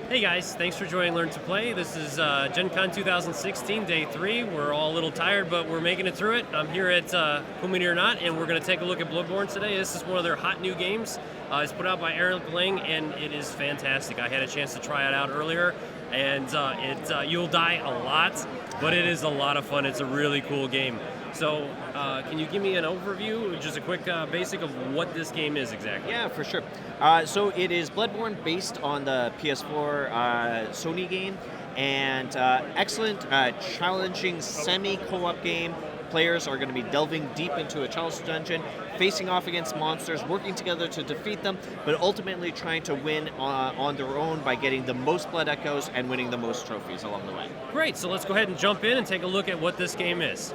Hey guys, thanks for joining Learn to Play. This is Gen Con 2016, Day 3. We're all a little tired, but we're making it through it. I'm here at Humani or Not, and we're going to take a look at Bloodborne today. This is one of their hot new games. It's put out by Eric Lang, and it is fantastic. I had a chance to try it out earlier, and you'll die a lot, but it is a lot of fun. It's a really cool game. So, can you give me an overview, just a quick basic of what this game is exactly? Yeah, for sure. So it is Bloodborne based on the PS4 Sony game, and excellent, challenging semi-co-op game. Players are going to be delving deep into a chalice dungeon, facing off against monsters, working together to defeat them, but ultimately trying to win on their own by getting the most blood echoes and winning the most trophies along the way. Great, so let's go ahead and jump in and take a look at what this game is.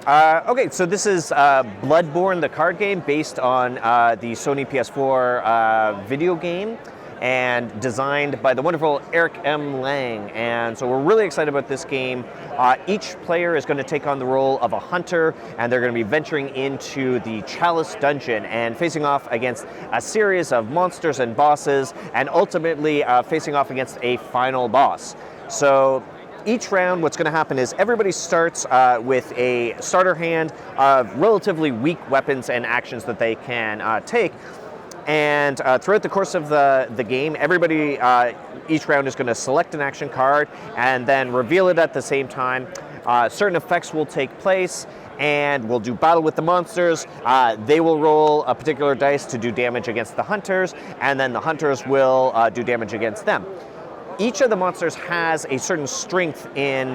Okay, so this is Bloodborne, the card game, based on the Sony PS4 video game, and designed by the wonderful Eric M. Lang. And so we're really excited about this game. Each player is going to take on the role of a hunter, and they're going to be venturing into the Chalice Dungeon and facing off against a series of monsters and bosses, and ultimately facing off against a final boss. So each round, what's going to happen is everybody starts with a starter hand of relatively weak weapons and actions that they can take. And throughout the course of the game, everybody, each round is going to select an action card and then reveal it at the same time. Certain effects will take place, and we'll do battle with the monsters. They will roll a particular dice to do damage against the hunters, and then the hunters will do damage against them. Each of the monsters has a certain strength in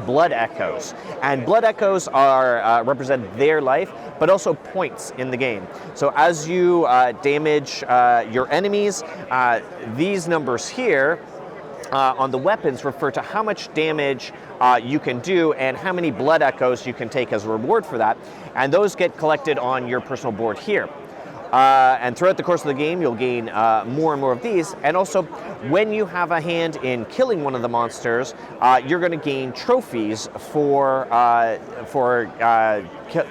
blood echoes, and blood echoes are represent their life, but also points in the game. So as you damage your enemies, these numbers here on the weapons refer to how much damage you can do and how many blood echoes you can take as a reward for that, and those get collected on your personal board here. And throughout the course of the game, you'll gain more and more of these. And also, when you have a hand in killing one of the monsters, you're going to gain trophies for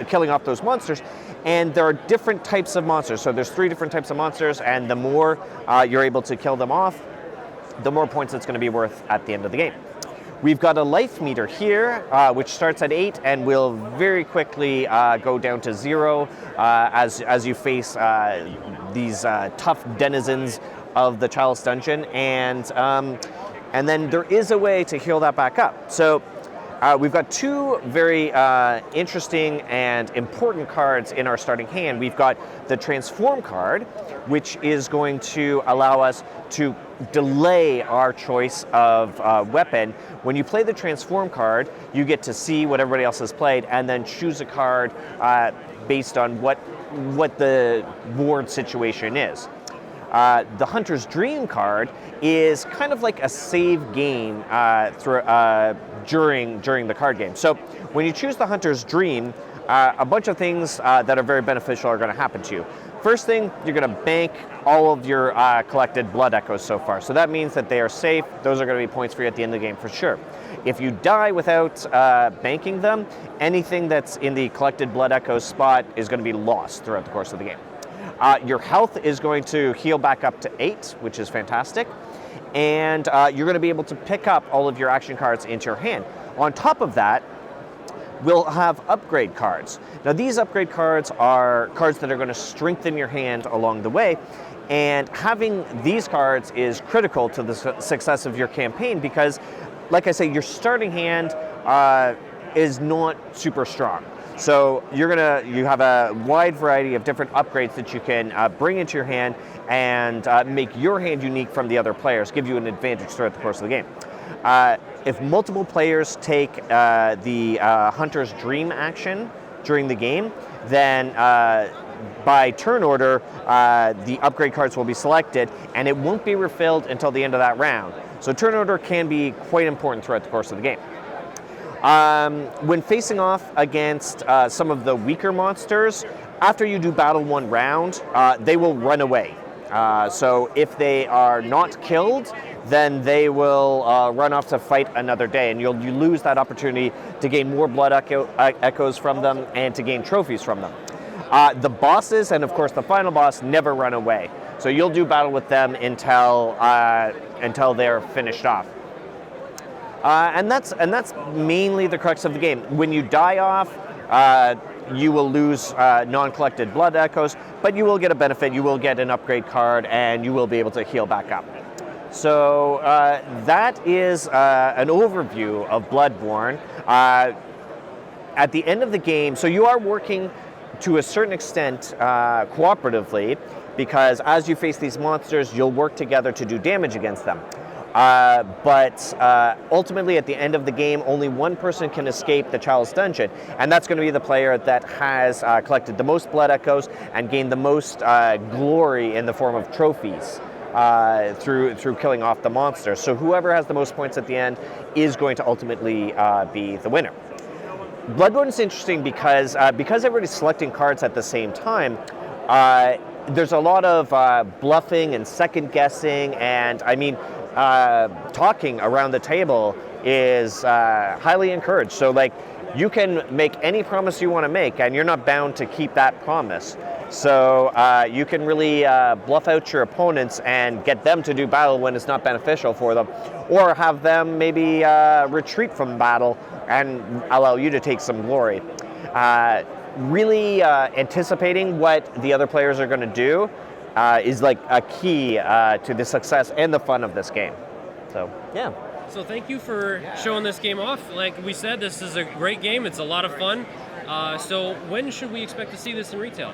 killing off those monsters. And there are different types of monsters. So there's 3 different types of monsters, and the more you're able to kill them off, the more points it's going to be worth at the end of the game. We've got a life meter here, which starts at 8 and will very quickly go down to 0 as you face these tough denizens of the Chalice Dungeon, and then there is a way to heal that back up. So we've got 2 very interesting and important cards in our starting hand. We've got the Transform card, which is going to allow us to delay our choice of weapon. When you play the Transform card, you get to see what everybody else has played and then choose a card based on what the board situation is. The Hunter's Dream card is kind of like a save game during the card game. So when you choose the Hunter's Dream, a bunch of things that are very beneficial are going to happen to you. First thing, you're going to bank all of your collected blood echoes so far. So that means that they are safe. Those are going to be points for you at the end of the game for sure. If you die without banking them, anything that's in the collected blood echoes spot is going to be lost throughout the course of the game. Your health is going to heal back up to 8, which is fantastic. And you're going to be able to pick up all of your action cards into your hand. On top of that, we'll have upgrade cards. Now these upgrade cards are cards that are going to strengthen your hand along the way, and having these cards is critical to the success of your campaign because, like I say, your starting hand is not super strong. So you have a wide variety of different upgrades that you can bring into your hand and make your hand unique from the other players, give you an advantage throughout the course of the game. If multiple players take the Hunter's Dream action during the game, then by turn order, the upgrade cards will be selected, and it won't be refilled until the end of that round. So turn order can be quite important throughout the course of the game. When facing off against some of the weaker monsters, after you do battle one round, they will run away. So if they are not killed, then they will run off to fight another day, and you lose that opportunity to gain more blood echoes from them and to gain trophies from them. The bosses, and of course the final boss, never run away. So you'll do battle with them until they're finished off. And that's mainly the crux of the game. When you die off, you will lose non-collected blood echoes, but you will get a benefit. You will get an upgrade card, and you will be able to heal back up. So that is an overview of Bloodborne. At the end of the game, so you are working to a certain extent cooperatively, because as you face these monsters, you'll work together to do damage against them. But ultimately, at the end of the game, only one person can escape the Chalice Dungeon, and that's going to be the player that has collected the most blood echoes and gained the most glory in the form of trophies through killing off the monster. So whoever has the most points at the end is going to ultimately be the winner. Bloodborne is interesting because everybody's selecting cards at the same time. There's a lot of bluffing and second guessing, and I mean, talking around the table is highly encouraged. So like, you can make any promise you want to make, and you're not bound to keep that promise. So you can really bluff out your opponents and get them to do battle when it's not beneficial for them, or have them maybe retreat from battle and allow you to take some glory. Really anticipating what the other players are going to do is like a key to the success and the fun of this game. So, yeah. So thank you for showing this game off. Like we said, this is a great game. It's a lot of fun. So when should we expect to see this in retail?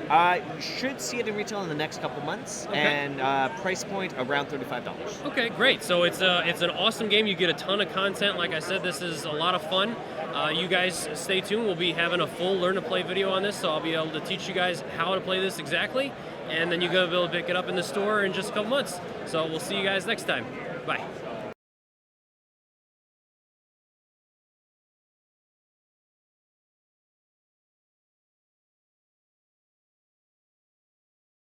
Should see it in retail in the next couple months, Okay. and price point around $35. Okay, great. So it's an awesome game. You get a ton of content. Like I said, this is a lot of fun. You guys stay tuned. We'll be having a full Learn to Play video on this, so I'll be able to teach you guys how to play this exactly, and then you're going to be able to pick it up in the store in just a couple months. So we'll see you guys next time. Bye.